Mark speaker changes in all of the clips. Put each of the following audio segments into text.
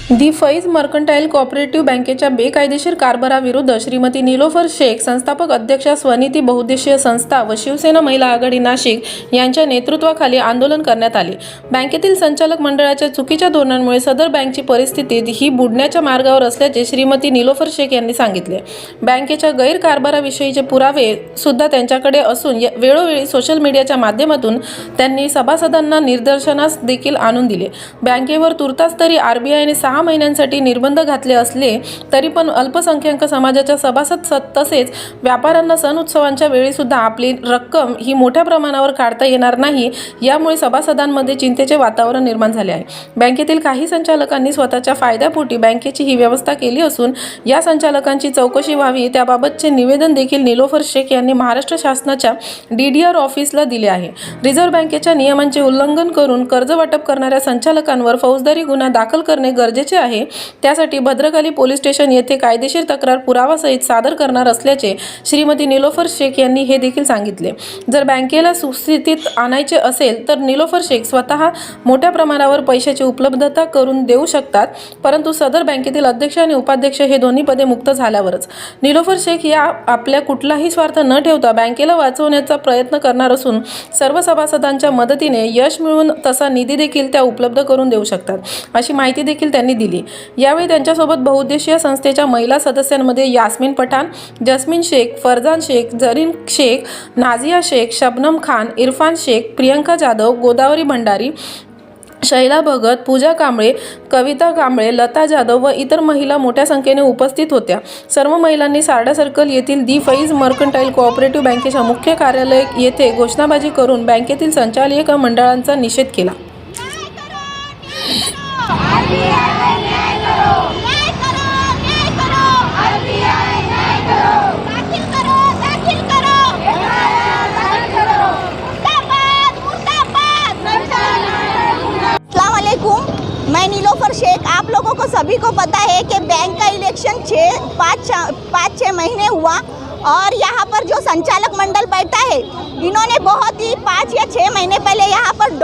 Speaker 1: दी Faiz mercantile cooperative बँकेच्या बेकायदेशीर कारभाराविरुद्ध श्रीमती निलोफर शेख, संस्थापक अध्यक्षा, स्वनिधी बहुउद्देशीय संस्था व शिवसेना महिला आघाडी नाशिक यांच्या नेतृत्वाखाली आंदोलन करण्यात आले। बँकेतील संचालक मंडळाच्या चुकीच्या धोरणांमुळे सदर बँकची परिस्थिती ही बुडण्याच्या मार्गावर असल्याचे श्रीमती निलोफर शेख यांनी सांगितले। बँकेच्या गैरकारभाराविषयीचे पुरावे सुद्धा त्यांच्याकडे असून वेळोवेळी सोशल मीडियाच्या माध्यमातून त्यांनी सभासदांना निदर्शनास देखील आणून दिले। बँकेवर तुर्तास तरी आरबीआयने 6 महिन्यांसाठी निर्बंध घातले असले तरी पण अल्पसंख्याक समाजाच्या सभासद तसेच व्यापाऱ्यांना सण उत्सवांच्या वेळी सुद्धा आपली रक्कम ही मोठ्या प्रमाणावर काढता येणार नाही, यामुळे सभासदांमध्ये चिंतेचे वातावरण निर्माण झाले आहे। बँकेतील काही संचालकांनी स्वतःच्या फायद्यापोटी बँकेची ही व्यवस्था केली असून या संचालकांची चौकशी व्हावी त्याबाबतचे निवेदन देखील निलोफर शेख यांनी महाराष्ट्र शासनाच्या DDR ऑफिसला दिले आहे। रिझर्व्ह बँकेच्या नियमांचे उल्लंघन करून कर्ज वाटप करणाऱ्या संचालकांवर फौजदारी गुन्हा दाखल करणे गरजेचे आहे। त्यासाठी भद्रकाली पोलीस स्टेशन येथे कायदेशीर तक्रार पुरावासहित सादर करणार असल्याचे श्रीमती निलोफर शेख यांनी हे देखील सांगितले। जर बँकेला सुस्थितीत आणायचे असेल तर निलोफर शेख स्वतः मोठ्या प्रमाणावर पैशाची उपलब्धता करून देऊ शकतात, परंतु सदर बँकेतील अध्यक्ष आणि उपाध्यक्ष हे दोन्ही पदे मुक्त झाल्यावरच। निलोफर शेख या आपल्या कुठलाही स्वार्थ न ठेवता बँकेला वाचवण्याचा प्रयत्न करणार असून सर्व सभासदांच्या मदतीने यश मिळवून तसा निधी देखील त्या उपलब्ध करून देऊ शकतात, अशी माहिती देखील त्यांनी दिली। यावेळी त्यांच्यासोबत बहुउद्देशीय संस्थेच्या महिला सदस्यांमध्ये यास्मीन पठाण, जस्मीन शेख, फरजान शेख, जरीन शेख, नाझिया शेख, शबनम खान, इरफान शेख, प्रियंका जाधव, गोदावरी भंडारी, शैला भगत, पूजा कांबळे, कविता कांबळे, लता जाधव व इतर महिला मोठ्या संख्येने उपस्थित होत्या। सर्व महिलांनी सारडा सर्कल येथील दी फैज मर्कंटाइल कोऑपरेटिव्ह बँकेच्या मुख्य कार्यालय येथे घोषणाबाजी करून बँकेतील संचालक मंडळांचा निषेध केला।
Speaker 2: मैं निलोफर शेख, आप लोगों को सभी को पता है कि बैंक का इलेक्शन 5-6 महीने हुआ और यहाँ पर जो संचालक मंडल बैठा है इन्होंने बहुत ही 5 या 6 महीने पहले यहाँ पर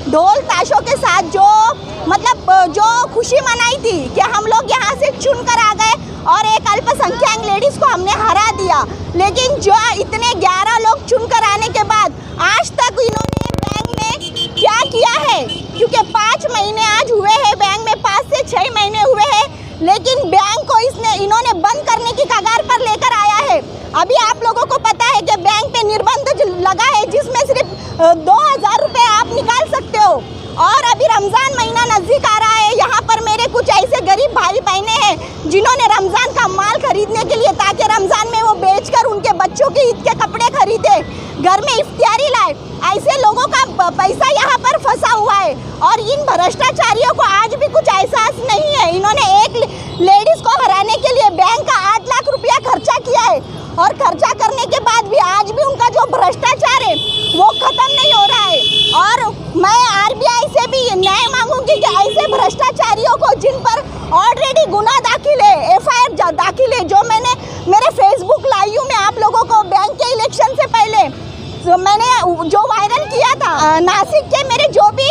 Speaker 2: ढोल ताशों के साथ जो खुशी मनाई थी कि हम लोग यहाँ से चुनकर आ गए और एक अल्पसंख्यक लेडीज़ को हमने हरा दिया। लेकिन जो इतने 11 लोग चुनकर आने के बाद आज तक इन्होंने बैंक में क्या किया है, क्योंकि 5 महीने आज हुए हैं, बैंक में 5 से 6 महीने हुए हैं, लेकिन बैंक को इन्होंने बंद करने की कगार पर लेकर आया है। अभी आप लोगों को पता है कि बैंक पे निर्बंध लगा है जिसमें सिर्फ 2000 रुपये आप निकाल सकते हो। और अभी रमज़ान महीना नज़दीक आ रहा है, यहाँ पर मेरे कुछ ऐसे गरीब भाई बहनें हैं जिन्होंने रमज़ान का माल खरीदने के लिए, ताकि रमज़ान में वो बेचकर उनके बच्चों की ईद के कपड़े खरीदे, घर में इफ्तियारी लाए। ऐसे लोगों का पैसा यहाँ पर फंसा हुआ है और इन भ्रष्टाचारियों को आज भी कुछ एहसास नहीं है। इन्होंने एक लेडीज़ को हराने के लिए बैंक का 8 लाख रुपया खर्चा किया है और खर्चा करने के बाद भी आज भी उनका जो भ्रष्टाचार है वो ख़त्म नहीं हो रहा है। और मैं आरबीआई से भी न्याय मांगूंगी कि ऐसे भ्रष्टाचारियों को जिन पर ऑलरेडी गुना दाखिल है, FIR दाखिल है, जो मैंने मेरे फेसबुक लाई हूँ मैं आप लोगों को बैंक के इलेक्शन से पहले तो मैंने जो वायरल किया था, नासिक के मेरे जो भी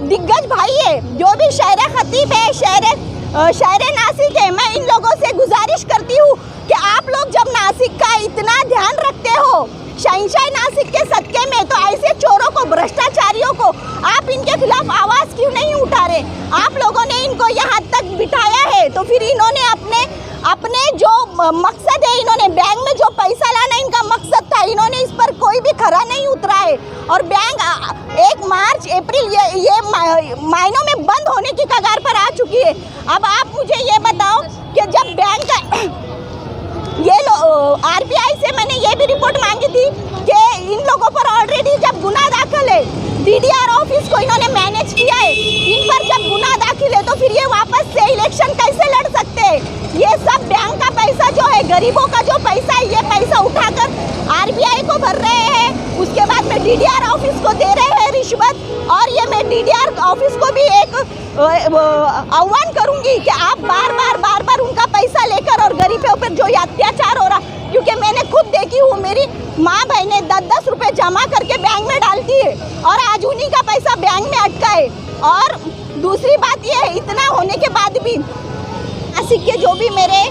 Speaker 2: दिग्गज भाई है, जो भी शहर खतीब है, शहर नासिक है, मैं इन लोगों से गुजारिश करती हूँ कि आप लोग जब नासिक का इतना ध्यान रखते हो, शहंशाह नासिक के सदक़े में, तो ऐसे चोरों को, भ्रष्टाचारियों को आप इनके खिलाफ आवाज़ क्यों नहीं उठा रहे? आप लोगों ने इनको यहाँ तक बिठाया है तो फिर इन्होंने अपने जो मकसद है, इन्होंने बैंक में जो पैसा लाना इनका मकसद था, इन्होंने इस पर कोई भी खरा नहीं उतरा है। और बैंक 1 मार्च अप्रैल ये महीनों में बंद होने की कगार पर आ चुकी है। अब आप मुझे ये बताओ कि जब बैंक का आरबीआई से मैंने ये भी रिपोर्ट मांगी थी कि इन लोगों पर ऑलरेडी जब गुना दाखिल है, DDR ऑफिस को इन्होंने मैनेज किया है, इन पर जब गुना दाखिल है तो फिर ये वापस से इलेक्शन कैसे लड़ सकते हैं? ये सब बैंक का पैसा जो है, गरीबों का जो पैसा है, ये पैसा उठाकर आरबीआई को भर रहे हैं, उसके बाद में DDR ऑफिस को दे रहे हैं रिश्वत। और ये मैं DDR ऑफिस को भी एक आह्वान करूंगी कि आप बार बार उनका पैसा लेकर और गरीबों पर जो अत्याचार हो रहा, क्योंकि मैंने खुद देखी हूँ, मेरी माँ बहनें 10-10 रुपये जमा करके बैंक में डालती है और आज उन्हीं का पैसा बैंक में अटका है। और दूसरी बात ये है, इतना होने के बाद भी नासिक के जो भी मेरे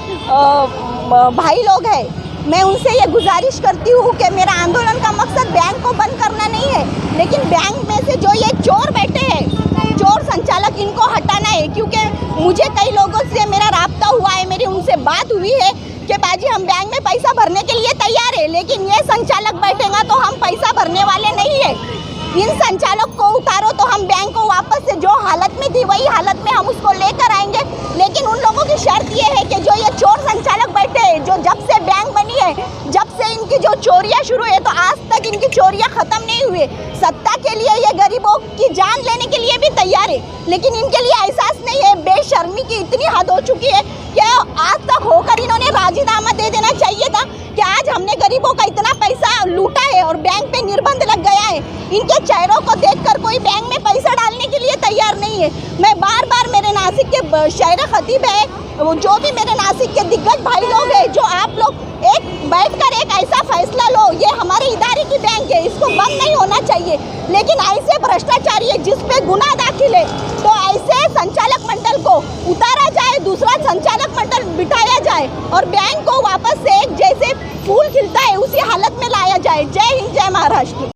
Speaker 2: भाई लोग हैं, मैं उनसे ये गुजारिश करती हूँ कि मेरा आंदोलन का मकसद बैंक को बंद करना नहीं है, लेकिन बैंक में से जो ये चोर बैठे हैं, चोर संचालक, इनको हटाना है। क्योंकि मुझे कई लोगों से मेरा राब्ता हुआ है, मेरी उनसे बात हुई है कि बाजी हम बैंक में पैसा भरने के लिए तैयार है, लेकिन ये संचालक बैठेगा तो हम पैसा भरने वाले नहीं है। इन संचालक को उतारो तो हम बैंक को वापस से जो हालत में थी वही हालत में हम उसको लेकर आएंगे। लेकिन उन लोगों की शर्त ये है कि जो ये चोर संचालक बैठे हैं, जो जब से बैंक बनी है, जब से इनकी जो चोरियां शुरू है, तो आज तक इनकी चोरियां खत्म नहीं हुई। सत्ता के लिए ये गरीबों की जान लेने के लिए भी तैयार है, लेकिन इनके लिए एहसास नहीं है। बेशर्मी की इतनी हद हो चुकी है कि आज तक होकर इन्होंने राजीनामा दे देना चाहिए था कि आज हमने गरीबों का इतना पैसा लूटा है और बैंक पे निर्बंध लग गया है। इनके चेहरों को देखकर कोई बैंक में पैसा डालने के लिए तैयार नहीं है। मैं बार बार मेरे नासिक के शायर खतीब है, जो भी मेरे नासिक के दिग्गज भाई लोग हैं, जो आप लोग एक बैठकर एक ऐसा फैसला लो, ये हमारे इदारे की बैंक है, इसको बंद नहीं होना चाहिए। लेकिन ऐसे भ्रष्टाचारी है जिस पे गुनाह दाखिल है, तो ऐसे संचालक मंडल को उतारा जाए, दूसरा संचालक मंडल बिठाया जाए और बैंक को वापस से एक जैसे फूल खिलता है उसी हालत में लाया जाए। जय हिंद, जय महाराष्ट्र।